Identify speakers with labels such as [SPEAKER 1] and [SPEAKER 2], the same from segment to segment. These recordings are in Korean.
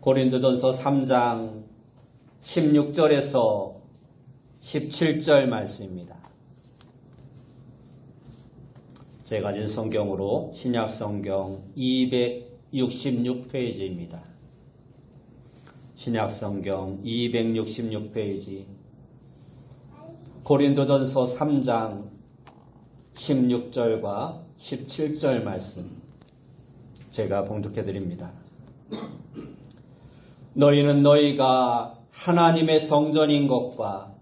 [SPEAKER 1] 고린도전서 3장 16절에서 17절 말씀입니다. 제가 가진 성경으로 신약 성경 266페이지입니다. 신약 성경 266페이지 고린도전서 3장 16절과 17절 말씀 제가 봉독해 드립니다. 너희는 너희가 하나님의 성전인 것과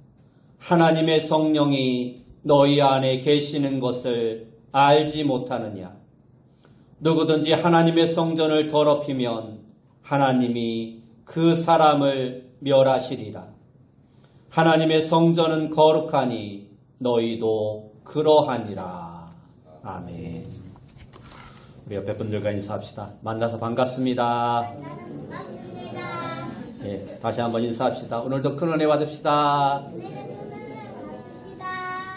[SPEAKER 1] 하나님의 성령이 너희 안에 계시는 것을 알지 못하느냐? 누구든지 하나님의 성전을 더럽히면 하나님이 그 사람을 멸하시리라. 하나님의 성전은 거룩하니 너희도 그러하니라. 아멘. 우리 옆에 분들과 인사합시다. 만나서 반갑습니다. 네, 다시 한번 인사합시다. 오늘도 큰 은혜 받읍시다.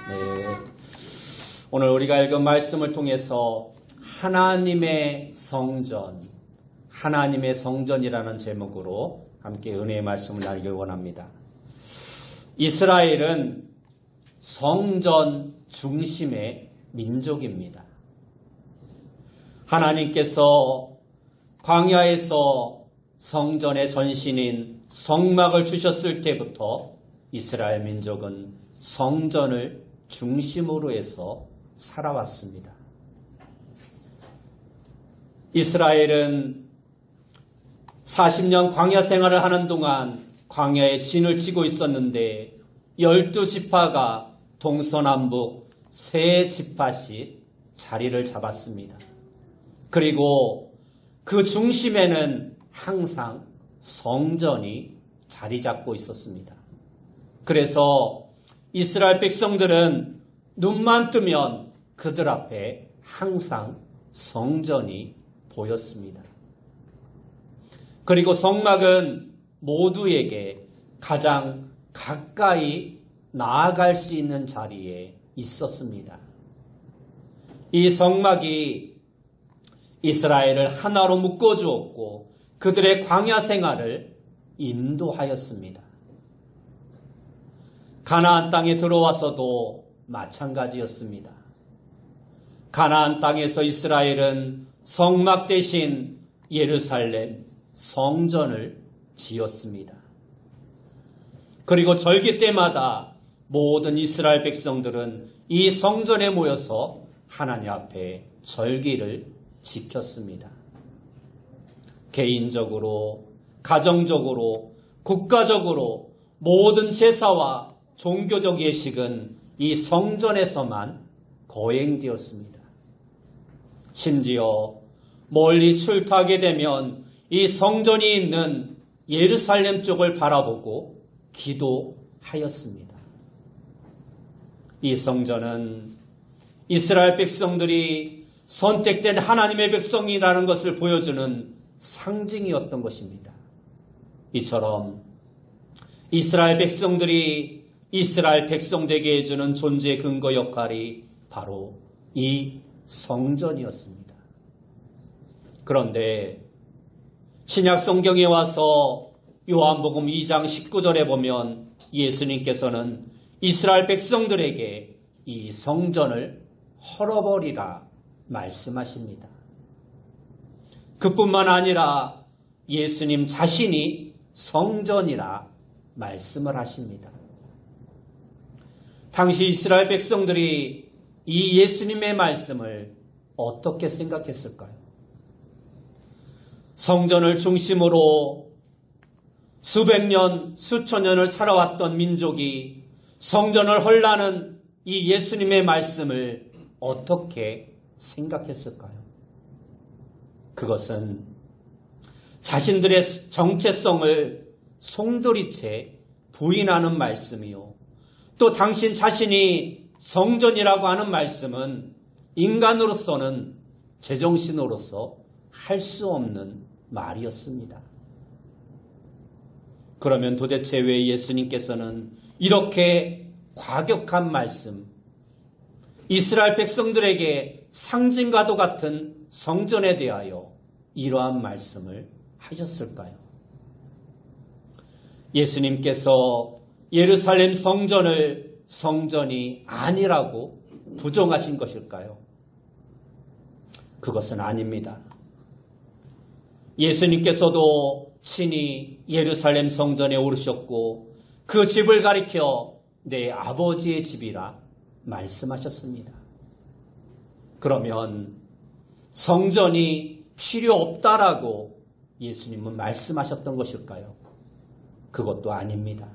[SPEAKER 1] 네, 오늘 우리가 읽은 말씀을 통해서 하나님의 성전이라는 제목으로 함께 은혜의 말씀을 나누길 원합니다. 이스라엘은 성전 중심의 민족입니다. 하나님께서 광야에서 성전의 전신인 성막을 주셨을 때부터 이스라엘 민족은 성전을 중심으로 해서 살아왔습니다. 이스라엘은 40년 광야 생활을 하는 동안 광야에 진을 치고 있었는데 12지파가 동서남북 3지파씩 자리를 잡았습니다. 그리고 그 중심에는 항상 성전이 자리 잡고 있었습니다. 그래서 이스라엘 백성들은 눈만 뜨면 그들 앞에 항상 성전이 보였습니다. 그리고 성막은 모두에게 가장 가까이 나아갈 수 있는 자리에 있었습니다. 이 성막이 이스라엘을 하나로 묶어주었고 그들의 광야 생활을 인도하였습니다. 가나안 땅에 들어와서도 마찬가지였습니다. 가나안 땅에서 이스라엘은 성막 대신 예루살렘 성전을 지었습니다. 그리고 절기 때마다 모든 이스라엘 백성들은 이 성전에 모여서 하나님 앞에 절기를 지켰습니다. 개인적으로, 가정적으로, 국가적으로 모든 제사와 종교적 예식은 이 성전에서만 거행되었습니다. 심지어 멀리 출타하게 되면 이 성전이 있는 예루살렘 쪽을 바라보고 기도하였습니다. 이 성전은 이스라엘 백성들이 선택된 하나님의 백성이라는 것을 보여주는 상징이었던 것입니다. 이처럼 이스라엘 백성들이 이스라엘 백성 되게 해주는 존재 근거 역할이 바로 이 성전이었습니다. 그런데 신약 성경에 와서 요한복음 2장 19절에 보면 예수님께서는 이스라엘 백성들에게 이 성전을 헐어버리라 말씀하십니다. 그뿐만 아니라 예수님 자신이 성전이라 말씀을 하십니다. 당시 이스라엘 백성들이 이 예수님의 말씀을 어떻게 생각했을까요? 성전을 중심으로 수백 년, 수천 년을 살아왔던 민족이 성전을 헐라는 이 예수님의 말씀을 어떻게 생각했을까요? 그것은 자신들의 정체성을 송두리째 부인하는 말씀이요. 또 당신 자신이 성전이라고 하는 말씀은 인간으로서는 제정신으로서 할 수 없는 말이었습니다. 그러면 도대체 왜 예수님께서는 이렇게 과격한 말씀, 이스라엘 백성들에게 상징과도 같은 성전에 대하여 이러한 말씀을 하셨을까요? 예수님께서 예루살렘 성전을 성전이 아니라고 부정하신 것일까요? 그것은 아닙니다. 예수님께서도 친히 예루살렘 성전에 오르셨고 그 집을 가리켜 내 아버지의 집이라 말씀하셨습니다. 그러면 성전이 필요 없다라고 예수님은 말씀하셨던 것일까요? 그것도 아닙니다.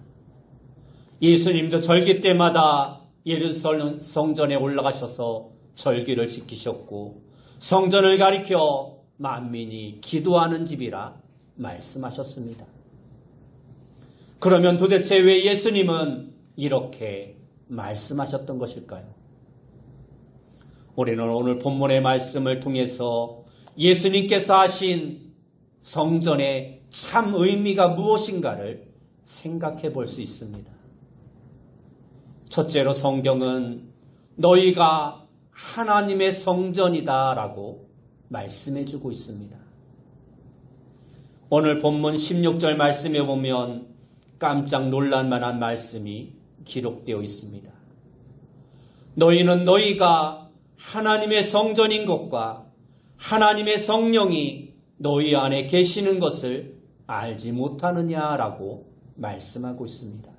[SPEAKER 1] 예수님도 절기 때마다 예루살렘 성전에 올라가셔서 절기를 지키셨고 성전을 가리켜 만민이 기도하는 집이라 말씀하셨습니다. 그러면 도대체 왜 예수님은 이렇게 말씀하셨던 것일까요? 우리는 오늘 본문의 말씀을 통해서 예수님께서 하신 성전의 참 의미가 무엇인가를 생각해 볼 수 있습니다. 첫째로 성경은 너희가 하나님의 성전이다라고 말씀해 주고 있습니다. 오늘 본문 16절 말씀에 보면 깜짝 놀랄 만한 말씀이 기록되어 있습니다. 너희는 너희가 하나님의 성전인 것과 하나님의 성령이 너희 안에 계시는 것을 알지 못하느냐라고 말씀하고 있습니다.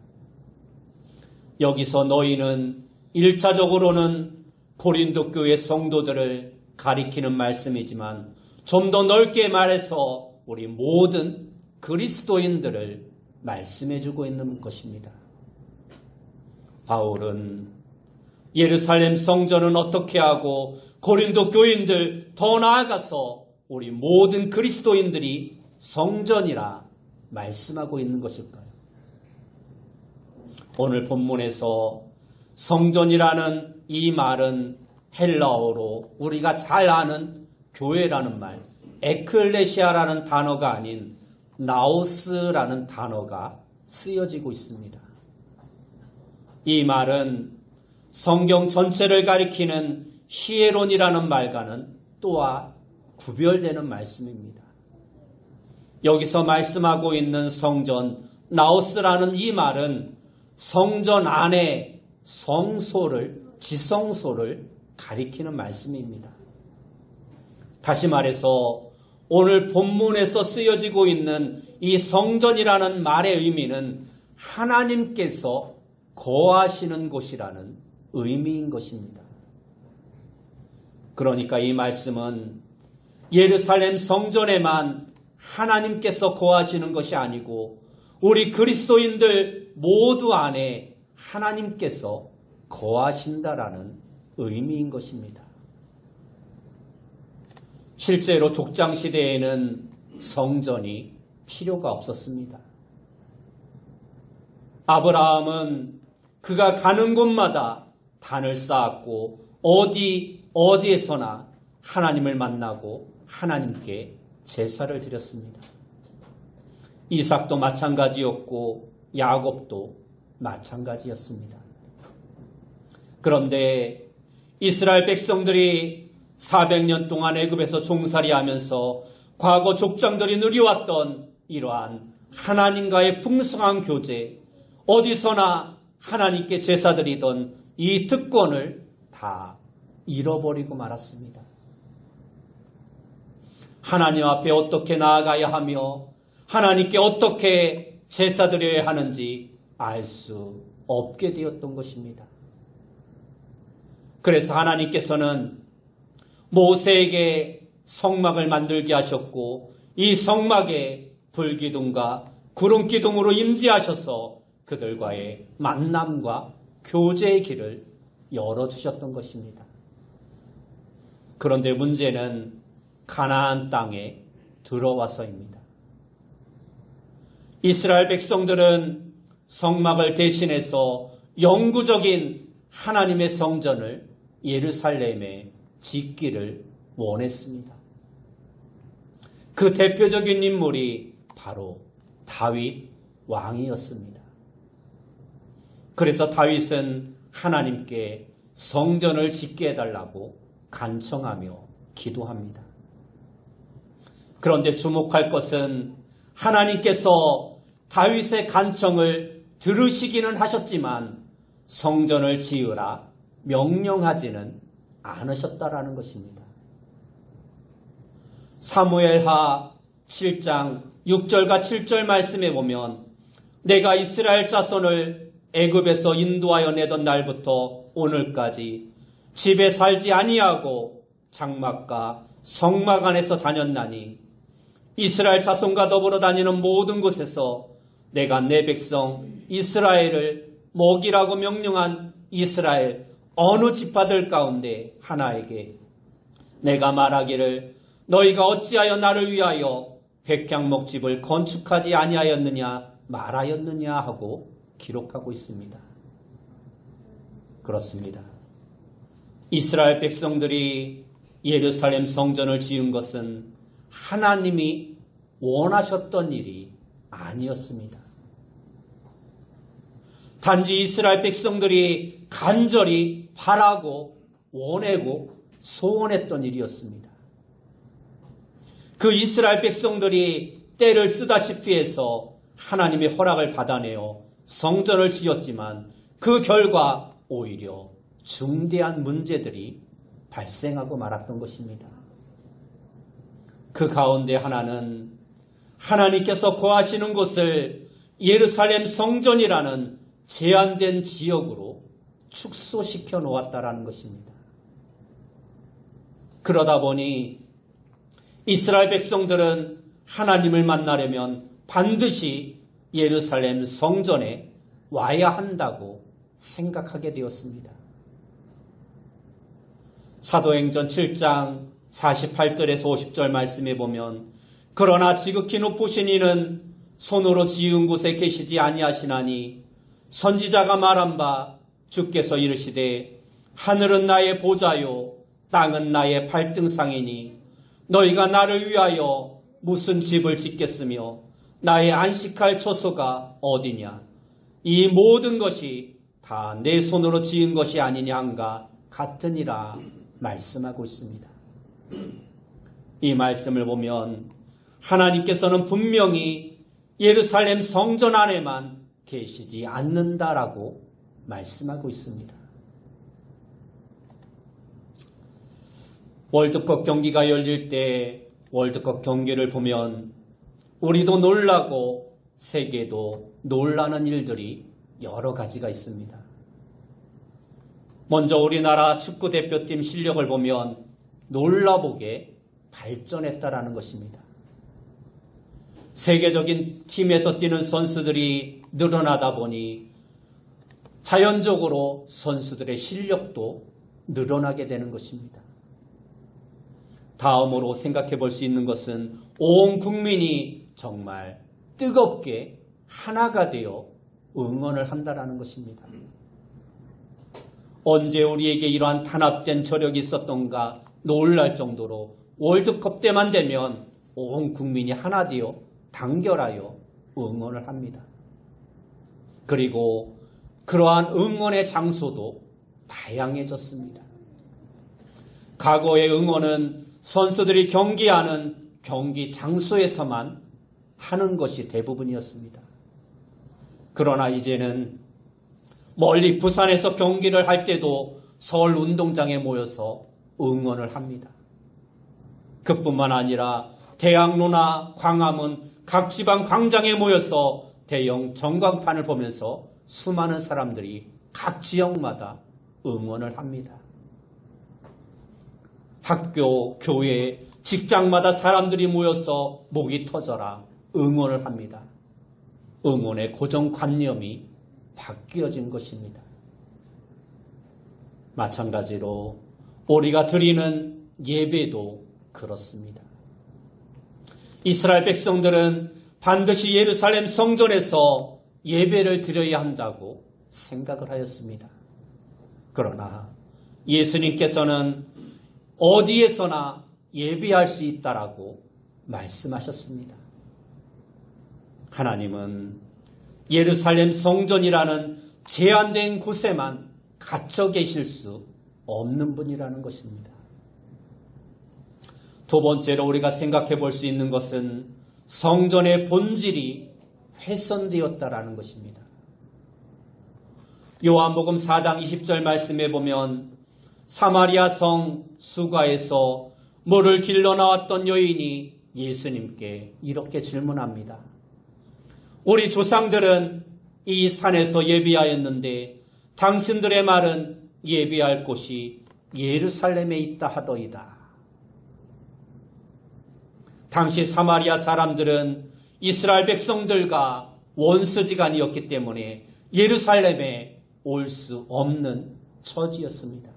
[SPEAKER 1] 여기서 너희는 1차적으로는 고린도 교회 성도들을 가리키는 말씀이지만 좀 더 넓게 말해서 우리 모든 그리스도인들을 말씀해주고 있는 것입니다. 바울은 예루살렘 성전은 어떻게 하고 고린도 교인들 더 나아가서 우리 모든 그리스도인들이 성전이라 말씀하고 있는 것일까요? 오늘 본문에서 성전이라는 이 말은 헬라어로 우리가 잘 아는 교회라는 말, 에클레시아라는 단어가 아닌 나오스라는 단어가 쓰여지고 있습니다. 이 말은 성경 전체를 가리키는 히에론이라는 말과는 또한 구별되는 말씀입니다. 여기서 말씀하고 있는 성전, 나오스라는 이 말은 성전 안에 성소를, 지성소를 가리키는 말씀입니다. 다시 말해서 오늘 본문에서 쓰여지고 있는 이 성전이라는 말의 의미는 하나님께서 거하시는 곳이라는 의미인 것입니다. 그러니까 이 말씀은 예루살렘 성전에만 하나님께서 거하시는 것이 아니고 우리 그리스도인들 모두 안에 하나님께서 거하신다라는 의미인 것입니다. 실제로 족장시대에는 성전이 필요가 없었습니다. 아브라함은 그가 가는 곳마다 단을 쌓았고 어디에서나 하나님을 만나고 하나님께 제사를 드렸습니다. 이삭도 마찬가지였고 야곱도 마찬가지였습니다. 그런데 이스라엘 백성들이 400년 동안 애굽에서 종살이하면서 과거 족장들이 누려왔던 이러한 하나님과의 풍성한 교제, 어디서나 하나님께 제사드리던 이 특권을 다 잃어버리고 말았습니다. 하나님 앞에 어떻게 나아가야 하며 하나님께 어떻게 제사드려야 하는지 알 수 없게 되었던 것입니다. 그래서 하나님께서는 모세에게 성막을 만들게 하셨고 이 성막에 불기둥과 구름기둥으로 임재하셔서 그들과의 만남과 교제의 길을 열어주셨던 것입니다. 그런데 문제는 가나안 땅에 들어와서입니다. 이스라엘 백성들은 성막을 대신해서 영구적인 하나님의 성전을 예루살렘에 짓기를 원했습니다. 그 대표적인 인물이 바로 다윗 왕이었습니다. 그래서 다윗은 하나님께 성전을 짓게 해달라고 간청하며 기도합니다. 그런데 주목할 것은 하나님께서 다윗의 간청을 들으시기는 하셨지만 성전을 지으라 명령하지는 않으셨다라는 것입니다. 사무엘하 7장 6절과 7절 말씀에 보면 내가 이스라엘 자손을 애굽에서 인도하여 내던 날부터 오늘까지 집에 살지 아니하고 장막과 성막 안에서 다녔나니 이스라엘 자손과 더불어 다니는 모든 곳에서 내가 내 백성 이스라엘을 먹이라고 명령한 이스라엘 어느 지파들 가운데 하나에게 내가 말하기를 너희가 어찌하여 나를 위하여 백향목집을 건축하지 아니하였느냐 말하였느냐 하고 기록하고 있습니다. 그렇습니다. 이스라엘 백성들이 예루살렘 성전을 지은 것은 하나님이 원하셨던 일이 아니었습니다. 단지 이스라엘 백성들이 간절히 바라고 원하고 소원했던 일이었습니다. 그 이스라엘 백성들이 때를 쓰다시피 해서 하나님의 허락을 받아내어 성전을 지었지만 그 결과 오히려 중대한 문제들이 발생하고 말았던 것입니다. 그 가운데 하나는 하나님께서 거하시는 곳을 예루살렘 성전이라는 제한된 지역으로 축소시켜 놓았다라는 것입니다. 그러다 보니 이스라엘 백성들은 하나님을 만나려면 반드시 예루살렘 성전에 와야 한다고 생각하게 되었습니다. 사도행전 7장 48절에서 50절 말씀에 보면 그러나 지극히 높으신 이는 손으로 지은 곳에 계시지 아니하시나니 선지자가 말한 바 주께서 이르시되 하늘은 나의 보좌요 땅은 나의 발등상이니 너희가 나를 위하여 무슨 집을 짓겠으며 나의 안식할 처소가 어디냐 이 모든 것이 다 내 손으로 지은 것이 아니냐 한가 같으니라 말씀하고 있습니다. 이 말씀을 보면 하나님께서는 분명히 예루살렘 성전 안에만 계시지 않는다라고 말씀하고 있습니다. 월드컵 경기가 열릴 때 월드컵 경기를 보면 우리도 놀라고 세계도 놀라는 일들이 여러 가지가 있습니다. 먼저 우리나라 축구대표팀 실력을 보면 놀라보게 발전했다라는 것입니다. 세계적인 팀에서 뛰는 선수들이 늘어나다 보니 자연적으로 선수들의 실력도 늘어나게 되는 것입니다. 다음으로 생각해 볼 수 있는 것은 온 국민이 정말 뜨겁게 하나가 되어 응원을 한다라는 것입니다. 언제 우리에게 이러한 탄압된 저력이 있었던가 놀랄 정도로 월드컵 때만 되면 온 국민이 하나 되어 단결하여 응원을 합니다. 그리고 그러한 응원의 장소도 다양해졌습니다. 과거의 응원은 선수들이 경기하는 경기 장소에서만 하는 것이 대부분이었습니다. 그러나 이제는 멀리 부산에서 경기를 할 때도 서울 운동장에 모여서 응원을 합니다. 그뿐만 아니라 대학로나 광화문 각 지방 광장에 모여서 대형 전광판을 보면서 수많은 사람들이 각 지역마다 응원을 합니다. 학교, 교회, 직장마다 사람들이 모여서 목이 터져라 응원을 합니다. 응원의 고정관념이 바뀌어진 것입니다. 마찬가지로 우리가 드리는 예배도 그렇습니다. 이스라엘 백성들은 반드시 예루살렘 성전에서 예배를 드려야 한다고 생각을 하였습니다. 그러나 예수님께서는 어디에서나 예배할 수 있다라고 말씀하셨습니다. 하나님은 예루살렘 성전이라는 제한된 곳에만 갇혀 계실 수 없는 분이라는 것입니다. 두 번째로 우리가 생각해 볼 수 있는 것은 성전의 본질이 훼손되었다라는 것입니다. 요한복음 4장 20절 말씀에 보면 사마리아 성 수가에서 물을 길러 나왔던 여인이 예수님께 이렇게 질문합니다. 우리 조상들은 이 산에서 예배하였는데 당신들의 말은 예배할 곳이 예루살렘에 있다 하더이다. 당시 사마리아 사람들은 이스라엘 백성들과 원수지간이었기 때문에 예루살렘에 올 수 없는 처지였습니다.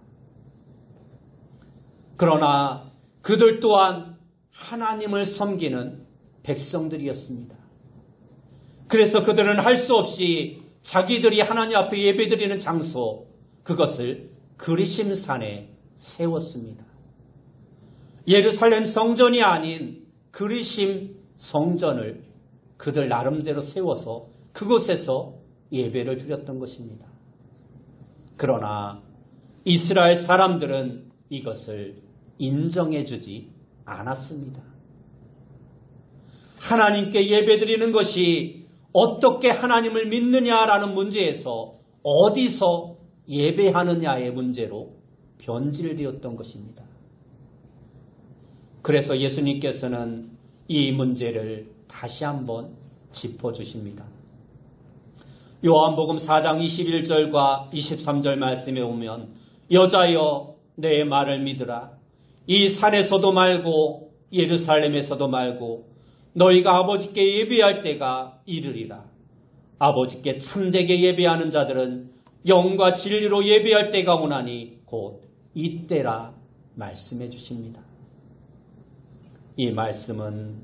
[SPEAKER 1] 그러나 그들 또한 하나님을 섬기는 백성들이었습니다. 그래서 그들은 할 수 없이 자기들이 하나님 앞에 예배드리는 장소, 그것을 그리심산에 세웠습니다. 예루살렘 성전이 아닌 그리심 성전을 그들 나름대로 세워서 그곳에서 예배를 드렸던 것입니다. 그러나 이스라엘 사람들은 이것을 인정해 주지 않았습니다. 하나님께 예배드리는 것이 어떻게 하나님을 믿느냐라는 문제에서 어디서 예배하느냐의 문제로 변질되었던 것입니다. 그래서 예수님께서는 이 문제를 다시 한번 짚어주십니다. 요한복음 4장 21절과 23절 말씀에 오면 여자여 내 말을 믿으라. 이 산에서도 말고 예루살렘에서도 말고 너희가 아버지께 예배할 때가 이르리라. 아버지께 참되게 예배하는 자들은 영과 진리로 예배할 때가 오나니 곧 이때라 말씀해 주십니다. 이 말씀은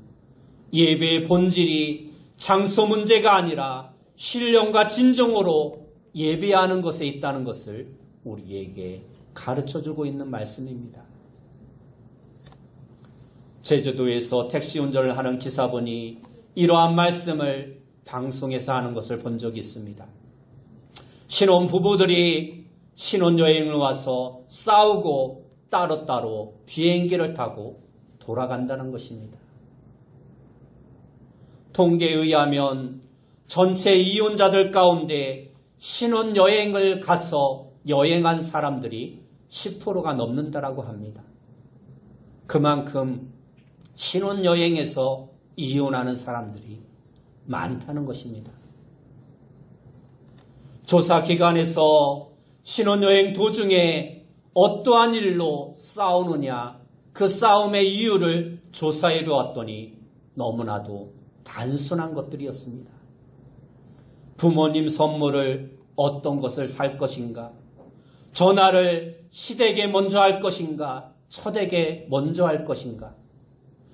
[SPEAKER 1] 예배의 본질이 장소 문제가 아니라 신령과 진정으로 예배하는 것에 있다는 것을 우리에게 가르쳐주고 있는 말씀입니다. 제주도에서 택시 운전을 하는 기사분이 이러한 말씀을 방송에서 하는 것을 본 적이 있습니다. 신혼 부부들이 신혼여행을 와서 싸우고 따로따로 비행기를 타고 돌아간다는 것입니다. 통계에 의하면 전체 이혼자들 가운데 신혼여행을 가서 여행한 사람들이 10%가 넘는다라고 합니다. 그만큼 신혼여행에서 이혼하는 사람들이 많다는 것입니다. 조사 기관에서 신혼여행 도중에 어떠한 일로 싸우느냐, 그 싸움의 이유를 조사해 보았더니 너무나도 단순한 것들이었습니다. 부모님 선물을 어떤 것을 살 것인가, 전화를 시댁에 먼저 할 것인가, 처댁에 먼저 할 것인가,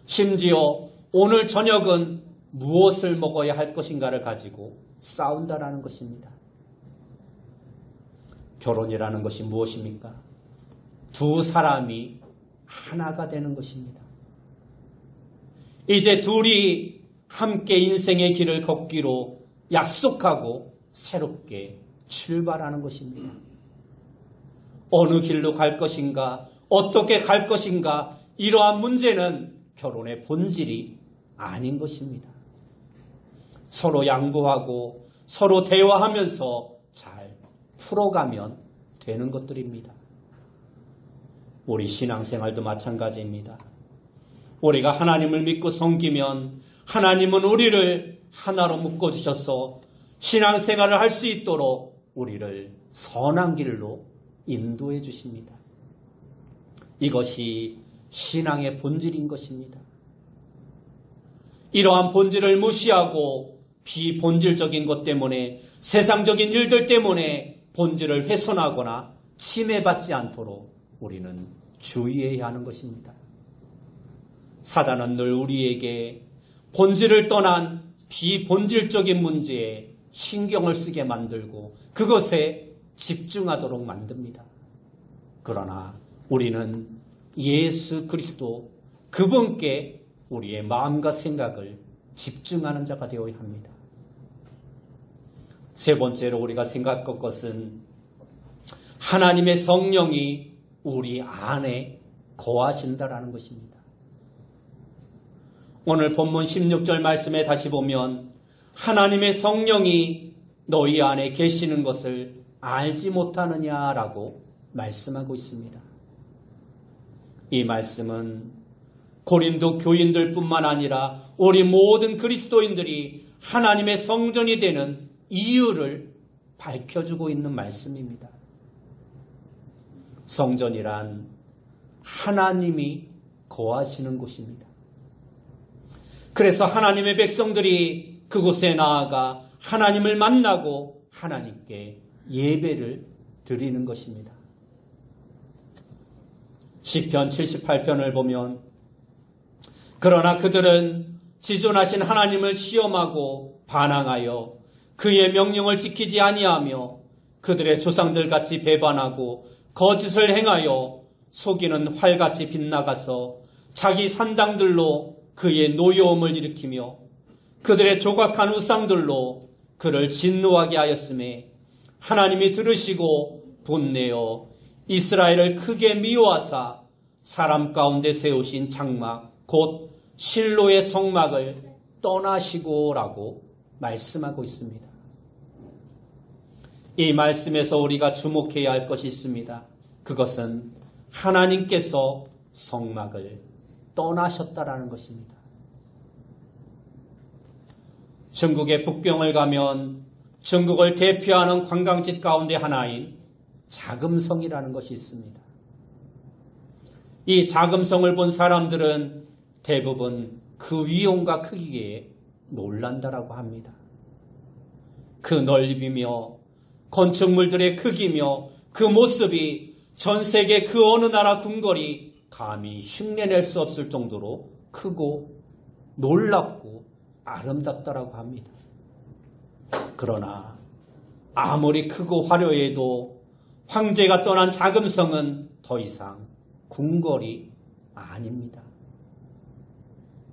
[SPEAKER 1] 심지어 오늘 저녁은 무엇을 먹어야 할 것인가를 가지고 싸운다라는 것입니다. 결혼이라는 것이 무엇입니까? 두 사람이 하나가 되는 것입니다. 이제 둘이 함께 인생의 길을 걷기로 약속하고 새롭게 출발하는 것입니다. 어느 길로 갈 것인가, 어떻게 갈 것인가, 이러한 문제는 결혼의 본질이 아닌 것입니다. 서로 양보하고 서로 대화하면서 잘 풀어가면 되는 것들입니다. 우리 신앙생활도 마찬가지입니다. 우리가 하나님을 믿고 섬기면 하나님은 우리를 하나로 묶어주셔서 신앙생활을 할 수 있도록 우리를 선한 길로 인도해 주십니다. 이것이 신앙의 본질인 것입니다. 이러한 본질을 무시하고 비본질적인 것 때문에, 세상적인 일들 때문에 본질을 훼손하거나 침해받지 않도록 우리는 주의해야 하는 것입니다. 사단은 늘 우리에게 본질을 떠난 비본질적인 문제에 신경을 쓰게 만들고 그것에 집중하도록 만듭니다. 그러나 우리는 예수 그리스도, 그분께 우리의 마음과 생각을 집중하는 자가 되어야 합니다. 세 번째로 우리가 생각할 것은 하나님의 성령이 우리 안에 거하신다라는 것입니다. 오늘 본문 16절 말씀에 다시 보면 하나님의 성령이 너희 안에 계시는 것을 알지 못하느냐라고 말씀하고 있습니다. 이 말씀은 고린도 교인들뿐만 아니라 우리 모든 그리스도인들이 하나님의 성전이 되는 이유를 밝혀주고 있는 말씀입니다. 성전이란 하나님이 거하시는 곳입니다. 그래서 하나님의 백성들이 그곳에 나아가 하나님을 만나고 하나님께 예배를 드리는 것입니다. 시편 78편을 보면 그러나 그들은 지존하신 하나님을 시험하고 반항하여 그의 명령을 지키지 아니하며 그들의 조상들같이 배반하고 거짓을 행하여 속이는 활같이 빗나가서 자기 산당들로 그의 노여움을 일으키며 그들의 조각한 우상들로 그를 진노하게 하였음에 하나님이 들으시고 분내어 이스라엘을 크게 미워하사 사람 가운데 세우신 장막 곧 실로의 성막을 떠나시고라고 말씀하고 있습니다. 이 말씀에서 우리가 주목해야 할 것이 있습니다. 그것은 하나님께서 성막을 떠나셨다라는 것입니다. 중국의 북경을 가면 중국을 대표하는 관광지 가운데 하나인 자금성이라는 것이 있습니다. 이 자금성을 본 사람들은 대부분 그 위용과 크기에 놀란다라고 합니다. 그 넓이며 건축물들의 크기며 그 모습이 전 세계 그 어느 나라 궁궐이 감히 흉내낼 수 없을 정도로 크고 놀랍고 아름답다라고 합니다. 그러나 아무리 크고 화려해도 황제가 떠난 자금성은 더 이상 궁궐이 아닙니다.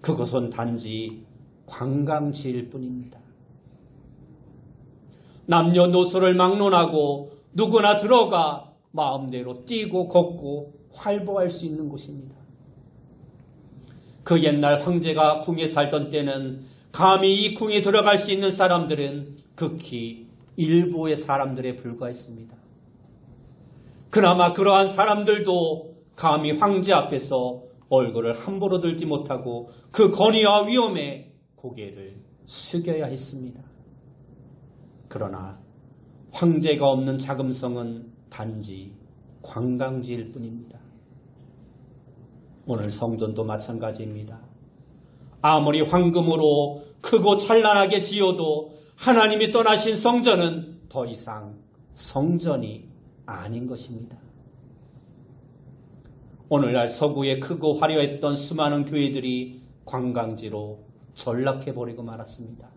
[SPEAKER 1] 그것은 단지 관광지일 뿐입니다. 남녀노소를 막론하고 누구나 들어가 마음대로 뛰고 걷고 활보할 수 있는 곳입니다. 그 옛날 황제가 궁에 살던 때는 감히 이 궁에 들어갈 수 있는 사람들은 극히 일부의 사람들에 불과했습니다. 그나마 그러한 사람들도 감히 황제 앞에서 얼굴을 함부로 들지 못하고 그 권위와 위엄에 고개를 숙여야 했습니다. 그러나 황제가 없는 자금성은 단지 관광지일 뿐입니다. 오늘 성전도 마찬가지입니다. 아무리 황금으로 크고 찬란하게 지어도 하나님이 떠나신 성전은 더 이상 성전이 아닌 것입니다. 오늘날 서구에 크고 화려했던 수많은 교회들이 관광지로 전락해버리고 말았습니다.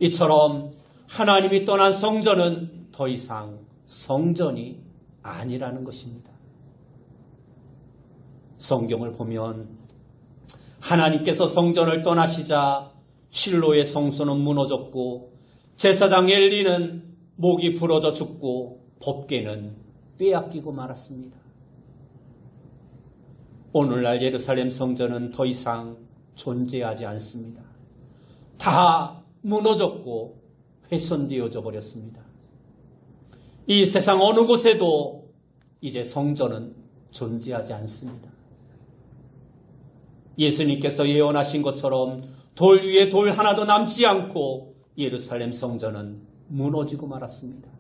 [SPEAKER 1] 이처럼 하나님이 떠난 성전은 더 이상 성전이 아니라는 것입니다. 성경을 보면 하나님께서 성전을 떠나시자 실로의 성소는 무너졌고 제사장 엘리는 목이 부러져 죽고 법궤는 빼앗기고 말았습니다. 오늘날 예루살렘 성전은 더 이상 존재하지 않습니다. 다 무너졌고 훼손되어져 버렸습니다. 이 세상 어느 곳에도 이제 성전은 존재하지 않습니다. 예수님께서 예언하신 것처럼 돌 위에 돌 하나도 남지 않고 예루살렘 성전은 무너지고 말았습니다.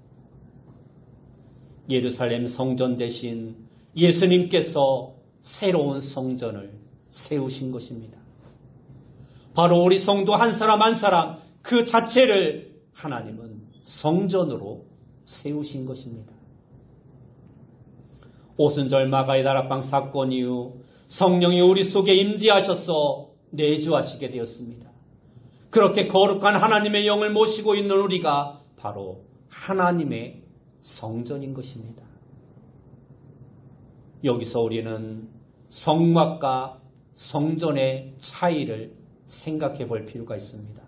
[SPEAKER 1] 예루살렘 성전 대신 예수님께서 새로운 성전을 세우신 것입니다. 바로 우리 성도 한 사람 한 사람 그 자체를 하나님은 성전으로 세우신 것입니다. 오순절 마가의 다락방 사건 이후 성령이 우리 속에 임재하셔서 내주하시게 되었습니다. 그렇게 거룩한 하나님의 영을 모시고 있는 우리가 바로 하나님의 성전인 것입니다. 여기서 우리는 성막과 성전의 차이를 생각해 볼 필요가 있습니다.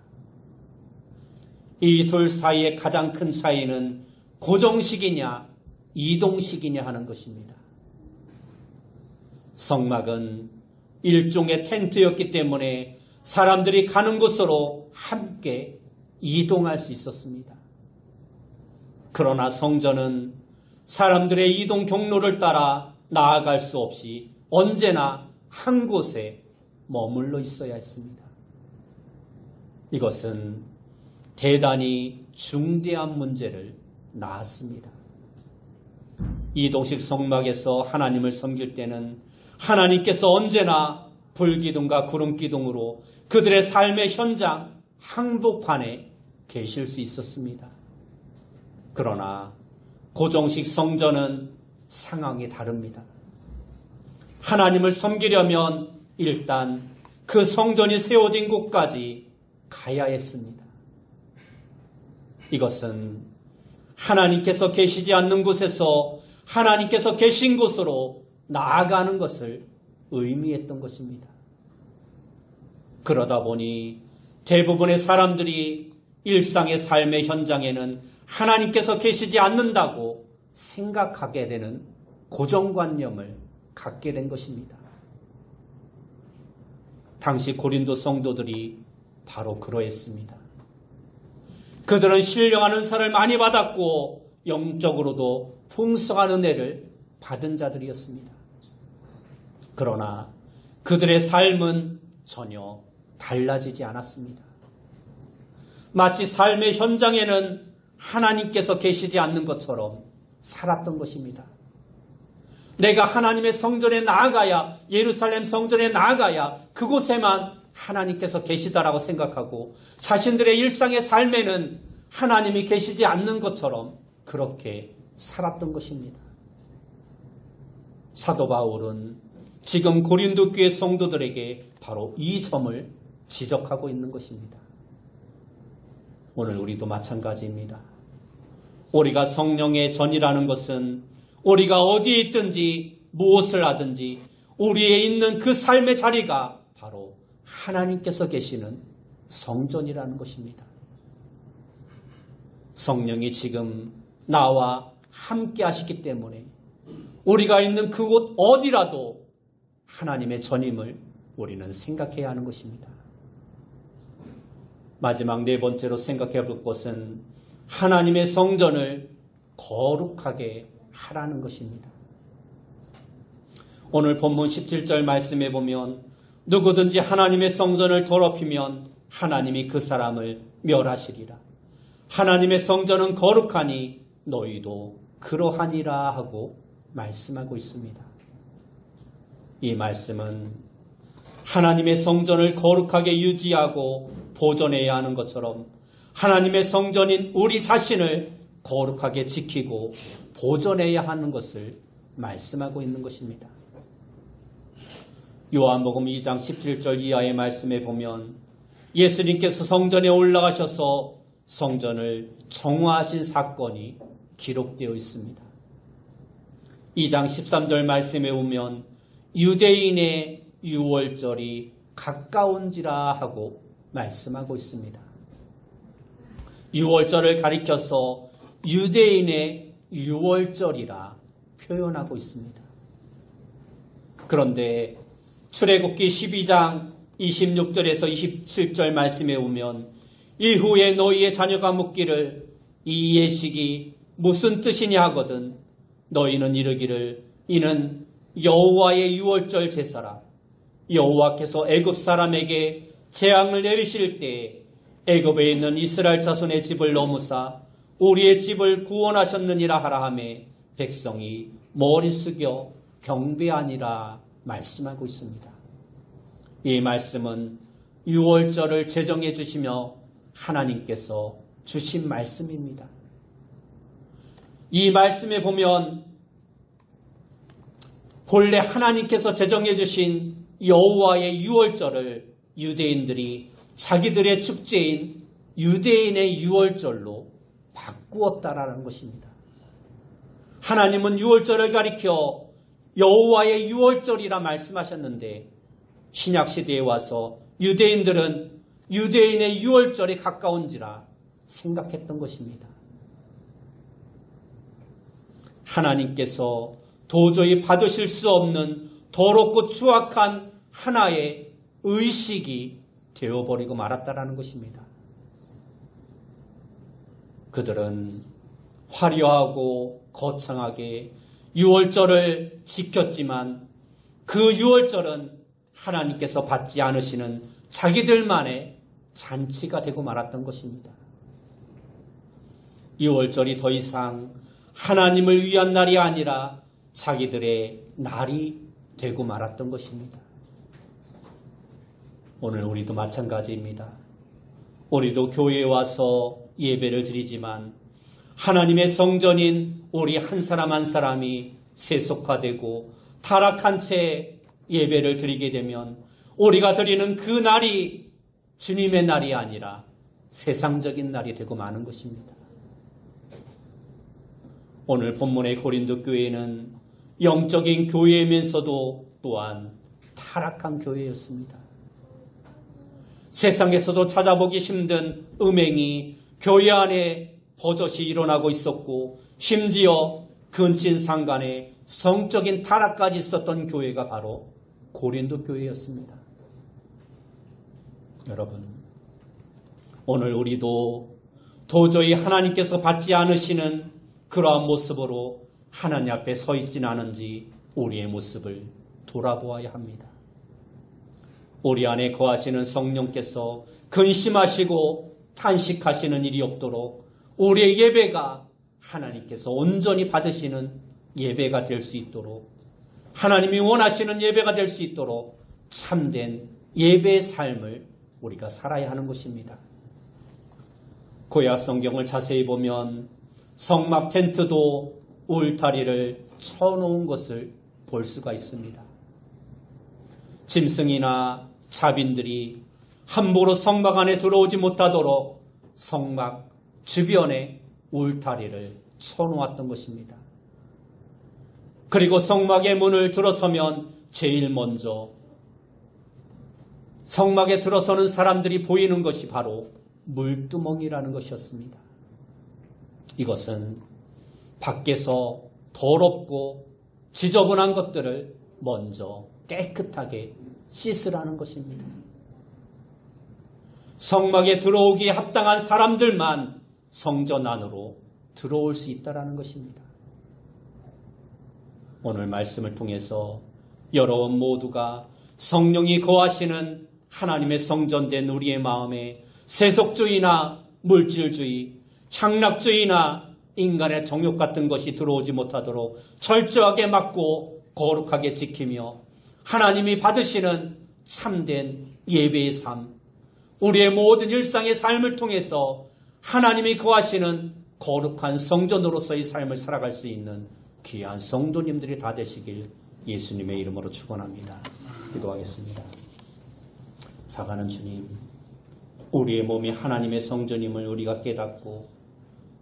[SPEAKER 1] 이 둘 사이의 가장 큰 차이는 고정식이냐 이동식이냐 하는 것입니다. 성막은 일종의 텐트였기 때문에 사람들이 가는 곳으로 함께 이동할 수 있었습니다. 그러나 성전은 사람들의 이동 경로를 따라 나아갈 수 없이 언제나 한 곳에 머물러 있어야 했습니다. 이것은 대단히 중대한 문제를 낳았습니다. 이동식 성막에서 하나님을 섬길 때는 하나님께서 언제나 불기둥과 구름기둥으로 그들의 삶의 현장 한복판에 계실 수 있었습니다. 그러나 고정식 성전은 상황이 다릅니다. 하나님을 섬기려면 일단 그 성전이 세워진 곳까지 가야 했습니다. 이것은 하나님께서 계시지 않는 곳에서 하나님께서 계신 곳으로 나아가는 것을 의미했던 것입니다. 그러다 보니 대부분의 사람들이 일상의 삶의 현장에는 하나님께서 계시지 않는다고 생각하게 되는 고정관념을 갖게 된 것입니다. 당시 고린도 성도들이 바로 그러했습니다. 그들은 신령한 은사를 많이 받았고 영적으로도 풍성한 은혜를 받은 자들이었습니다. 그러나 그들의 삶은 전혀 달라지지 않았습니다. 마치 삶의 현장에는 하나님께서 계시지 않는 것처럼 살았던 것입니다. 내가 하나님의 성전에 나아가야, 예루살렘 성전에 나아가야 그곳에만 하나님께서 계시다라고 생각하고 자신들의 일상의 삶에는 하나님이 계시지 않는 것처럼 그렇게 살았던 것입니다. 사도 바울은 지금 고린도 교회 성도들에게 바로 이 점을 지적하고 있는 것입니다. 오늘 우리도 마찬가지입니다. 우리가 성령의 전이라는 것은 우리가 어디에 있든지 무엇을 하든지 우리의 있는 그 삶의 자리가 바로 하나님께서 계시는 성전이라는 것입니다. 성령이 지금 나와 함께 하시기 때문에 우리가 있는 그곳 어디라도 하나님의 전임을 우리는 생각해야 하는 것입니다. 마지막 네 번째로 생각해 볼 것은 하나님의 성전을 거룩하게 하라는 것입니다. 오늘 본문 17절 말씀에 보면 누구든지 하나님의 성전을 더럽히면 하나님이 그 사람을 멸하시리라. 하나님의 성전은 거룩하니 너희도 그러하니라 하고 말씀하고 있습니다. 이 말씀은 하나님의 성전을 거룩하게 유지하고 보존해야 하는 것처럼 하나님의 성전인 우리 자신을 거룩하게 지키고 보존해야 하는 것을 말씀하고 있는 것입니다. 요한복음 2장 17절 이하의 말씀에 보면 예수님께서 성전에 올라가셔서 성전을 정화하신 사건이 기록되어 있습니다. 2장 13절 말씀에 보면 유대인의 유월절이 가까운지라 하고 말씀하고 있습니다. 유월절을 가리켜서 유대인의 유월절이라 표현하고 있습니다. 그런데 출애굽기 12장 26절에서 27절 말씀에 보면 이후에 너희의 자녀가 묻기를 이 예식이 무슨 뜻이냐 하거든 너희는 이르기를 이는 여호와의 유월절 제사라. 여호와께서 애굽 사람에게 재앙을 내리실 때에 애굽에 있는 이스라엘 자손의 집을 넘으사 우리의 집을 구원하셨느니라 하라 하매 백성이 머리 숙여 경배하니라 말씀하고 있습니다. 이 말씀은 유월절을 제정해 주시며 하나님께서 주신 말씀입니다. 이 말씀에 보면 본래 하나님께서 제정해 주신 여호와의 유월절을 유대인들이 자기들의 축제인 유대인의 유월절로 바꾸었다라는 것입니다. 하나님은 유월절을 가리켜 여호와의 유월절이라 말씀하셨는데 신약시대에 와서 유대인들은 유대인의 유월절이 가까운지라 생각했던 것입니다. 하나님께서 도저히 받으실 수 없는 더럽고 추악한 하나의 의식이 되어버리고 말았다라는 것입니다. 그들은 화려하고 거창하게 유월절을 지켰지만 그 유월절은 하나님께서 받지 않으시는 자기들만의 잔치가 되고 말았던 것입니다. 유월절이 더 이상 하나님을 위한 날이 아니라 자기들의 날이 되고 말았던 것입니다. 오늘 우리도 마찬가지입니다. 우리도 교회에 와서 예배를 드리지만 하나님의 성전인 우리 한 사람 한 사람이 세속화되고 타락한 채 예배를 드리게 되면 우리가 드리는 그 날이 주님의 날이 아니라 세상적인 날이 되고 마는 것입니다. 오늘 본문의 고린도 교회는 영적인 교회이면서도 또한 타락한 교회였습니다. 세상에서도 찾아보기 힘든 음행이 교회 안에 버젓이 일어나고 있었고 심지어 근친상간에 성적인 타락까지 있었던 교회가 바로 고린도 교회였습니다. 여러분, 오늘 우리도 도저히 하나님께서 받지 않으시는 그러한 모습으로 하나님 앞에 서 있지는 않은지 우리의 모습을 돌아보아야 합니다. 우리 안에 거하시는 성령께서 근심하시고 탄식하시는 일이 없도록 우리의 예배가 하나님께서 온전히 받으시는 예배가 될 수 있도록 하나님이 원하시는 예배가 될 수 있도록 참된 예배의 삶을 우리가 살아야 하는 것입니다. 구약 성경을 자세히 보면 성막 텐트도 울타리를 쳐놓은 것을 볼 수가 있습니다. 짐승이나 자빈들이 함부로 성막 안에 들어오지 못하도록 성막 주변에 울타리를 쳐놓았던 것입니다. 그리고 성막의 문을 들어서면 제일 먼저 성막에 들어서는 사람들이 보이는 것이 바로 물두멍이라는 것이었습니다. 이것은 밖에서 더럽고 지저분한 것들을 먼저 깨끗하게 씻으라는 것입니다. 성막에 들어오기에 합당한 사람들만 성전 안으로 들어올 수 있다는 것입니다. 오늘 말씀을 통해서 여러분 모두가 성령이 거하시는 하나님의 성전된 우리의 마음에 세속주의나 물질주의, 향락주의나 인간의 정욕 같은 것이 들어오지 못하도록 철저하게 막고 거룩하게 지키며 하나님이 받으시는 참된 예배의 삶, 우리의 모든 일상의 삶을 통해서 하나님이 거하시는 거룩한 성전으로서의 삶을 살아갈 수 있는 귀한 성도님들이 다 되시길 예수님의 이름으로 축원합니다. 기도하겠습니다. 사랑하는 주님, 우리의 몸이 하나님의 성전임을 우리가 깨닫고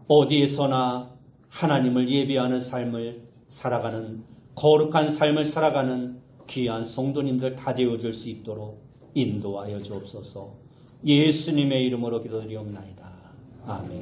[SPEAKER 1] 어디에서나 하나님을 예배하는 삶을 살아가는 거룩한 삶을 살아가는 귀한 성도님들 다 되어줄 수 있도록 인도하여 주옵소서. 예수님의 이름으로 기도드리옵나이다. 아멘.